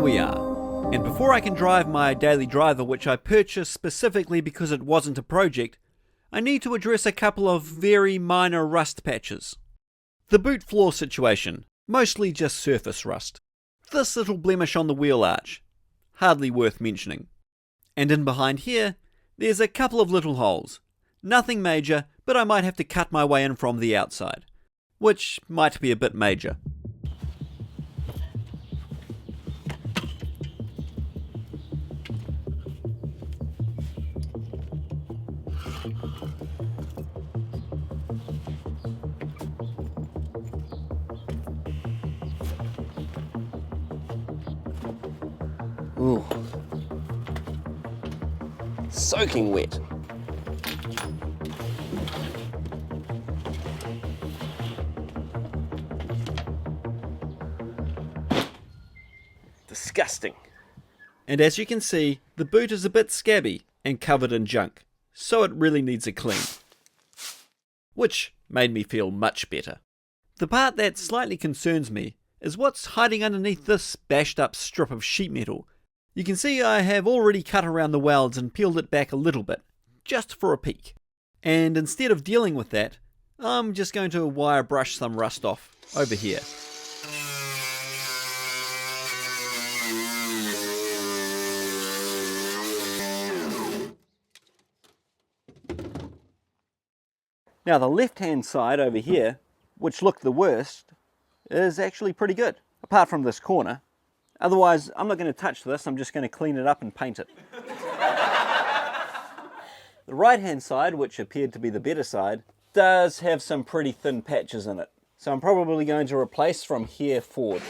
we are, and before I can drive my daily driver, which I purchased specifically because it wasn't a project, I need to address a couple of very minor rust patches. The boot floor situation, mostly just surface rust. This little blemish on the wheel arch, hardly worth mentioning. And in behind here, there's a couple of little holes. Nothing major, but I might have to cut my way in from the outside, which might be a bit major. Ooh. Soaking wet. Disgusting. And as you can see, the boot is a bit scabby and covered in junk, so it really needs a clean. Which made me feel much better. The part that slightly concerns me is what's hiding underneath this bashed up strip of sheet metal. You can see I have already cut around the welds and peeled it back a little bit, just for a peek. And instead of dealing with that, I'm just going to wire brush some rust off over here. Now the left-hand side over here, which looked the worst, is actually pretty good, apart from this corner. Otherwise, I'm not going to touch this, I'm just going to clean it up and paint it. The right-hand side, which appeared to be the better side, does have some pretty thin patches in it. So I'm probably going to replace from here forward.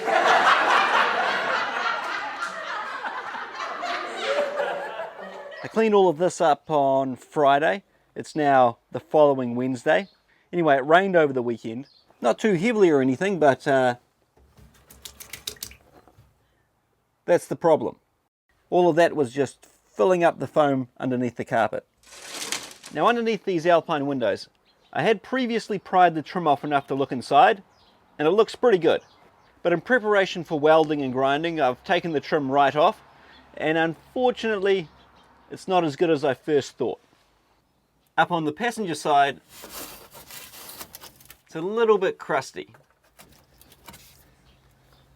I cleaned all of this up on Friday. It's now the following Wednesday. Anyway, it rained over the weekend. Not too heavily or anything, but that's the problem. All of that was just filling up the foam underneath the carpet. Now underneath these Alpine windows, I had previously pried the trim off enough to look inside, and it looks pretty good. But in preparation for welding and grinding, I've taken the trim right off, and unfortunately, it's not as good as I first thought. Up on the passenger side, it's a little bit crusty.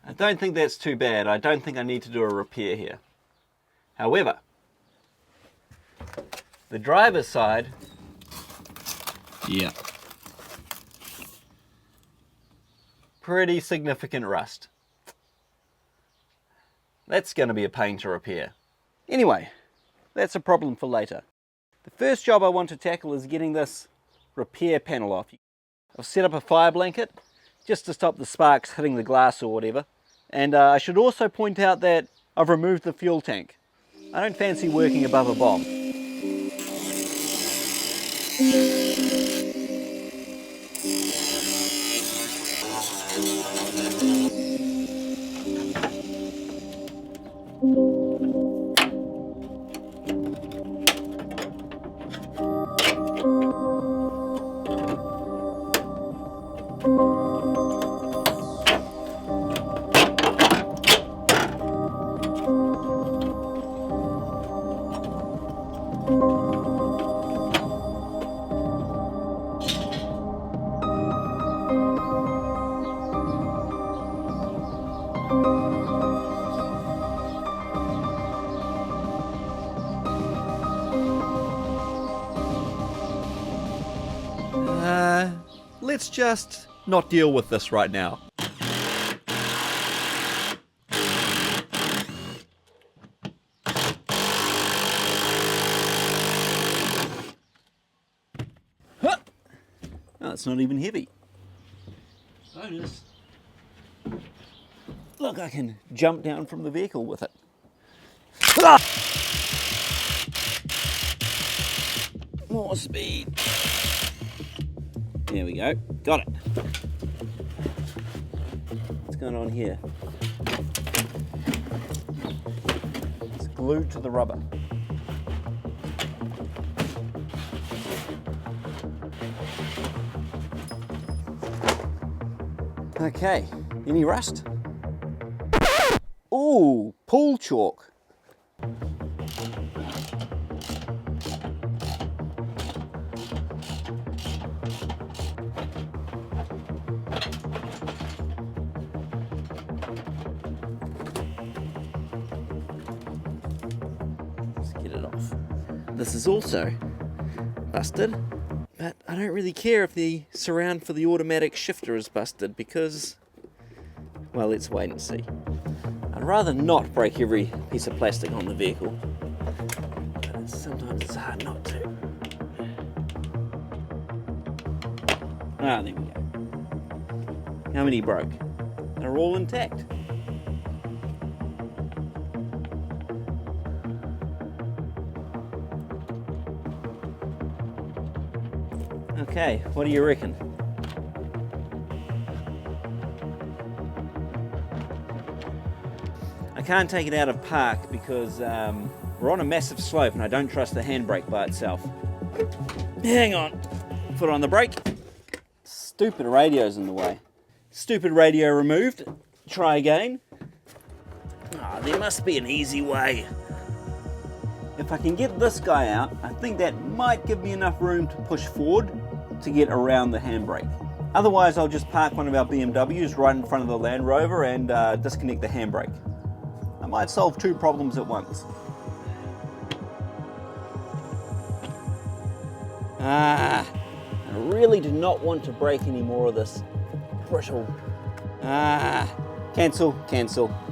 I don't think that's too bad. I don't think I need to do a repair here. However, the driver's side, yeah, pretty significant rust. That's going to be a pain to repair. Anyway, that's a problem for later. The first job I want to tackle is getting this repair panel off. I've set up a fire blanket just to stop the sparks hitting the glass or whatever. And I should also point out that I've removed the fuel tank. I don't fancy working above a bomb. Let's just not deal with this right now. Huh. Oh, it's not even heavy. Bonus. Look, I can jump down from the vehicle with it. Ah! More speed. There we go. Got it. What's going on here? It's glued to the rubber. Okay, any rust? Ooh, Pool chalk. Let's get it off. This is also busted, but I don't really care if the surround for the automatic shifter is busted because, well, let's wait and see. I'd rather not break every piece of plastic on the vehicle, but sometimes it's hard not to. Ah, there we go. How many broke? They're all intact. Okay, what do you reckon? I can't take it out of park because we're on a massive slope and I don't trust the handbrake by itself. Hang on. Foot on the brake. Stupid radio's in the way. Stupid radio removed. Try again. Ah, there must be an easy way. If I can get this guy out, I think that might give me enough room to push forward to get around the handbrake. Otherwise, I'll just park one of our BMWs right in front of the Land Rover and disconnect the handbrake. I might solve two problems at once. I really do not want to break any more of this brittle. Cancel.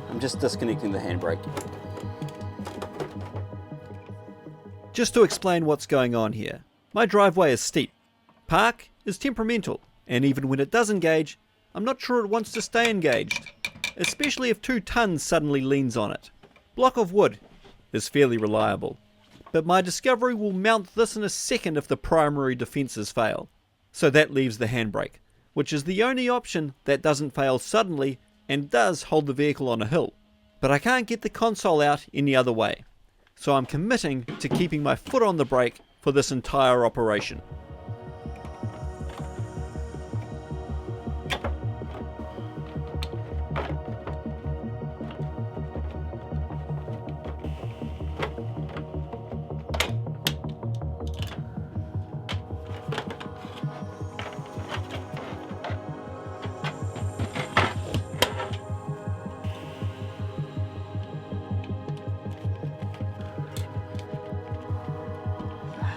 I'm just disconnecting the handbrake. Just to explain what's going on here. My driveway is steep. Park is temperamental, and even when it does engage, I'm not sure it wants to stay engaged, especially if 2 tons suddenly leans on it. Block of wood is fairly reliable, but my Discovery will mount this in a second if the primary defences fail. So that leaves the handbrake, which is the only option that doesn't fail suddenly and does hold the vehicle on a hill. But I can't get the console out any other way, so I'm committing to keeping my foot on the brake for this entire operation.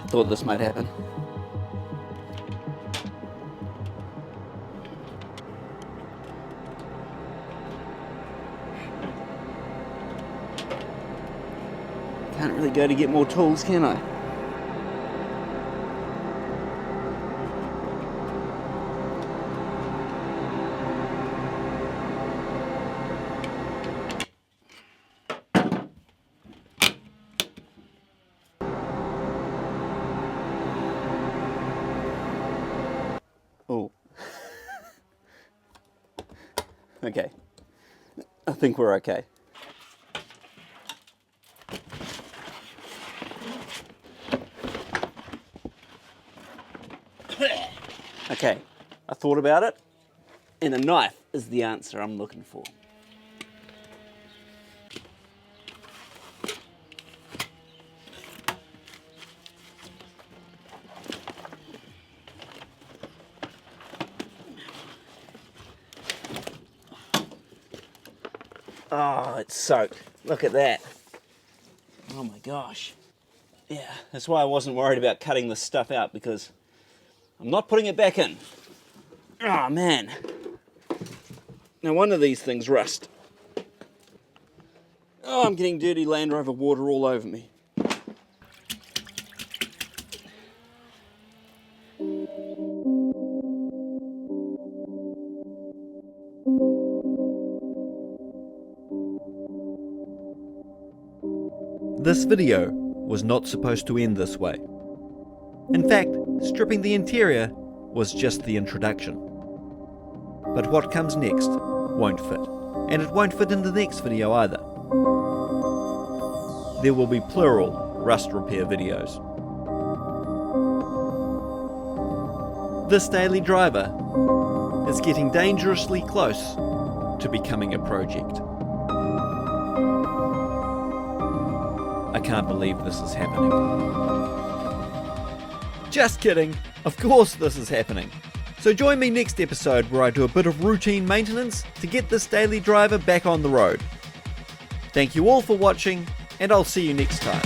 Thought this might happen. Can't really go to get more tools, can I? Oh. Okay. I think we're okay. Okay, I thought about it, and a knife is the answer I'm looking for. Oh, it's soaked. Look at that. Oh my gosh. Yeah, that's why I wasn't worried about cutting this stuff out, because I'm not putting it back in. Oh man. No wonder these things rust. Oh, I'm getting dirty Land Rover water all over me. This video was not supposed to end this way. In fact, stripping the interior was just the introduction. But what comes next won't fit, and it won't fit in the next video either. There will be plural rust repair videos. This daily driver is getting dangerously close to becoming a project. I can't believe this is happening. Just kidding. Of course this is happening. So join me next episode where I do a bit of routine maintenance to get this daily driver back on the road. Thank you all for watching, and I'll see you next time.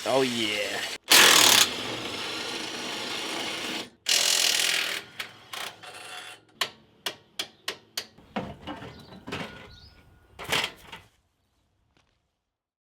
Oh yeah.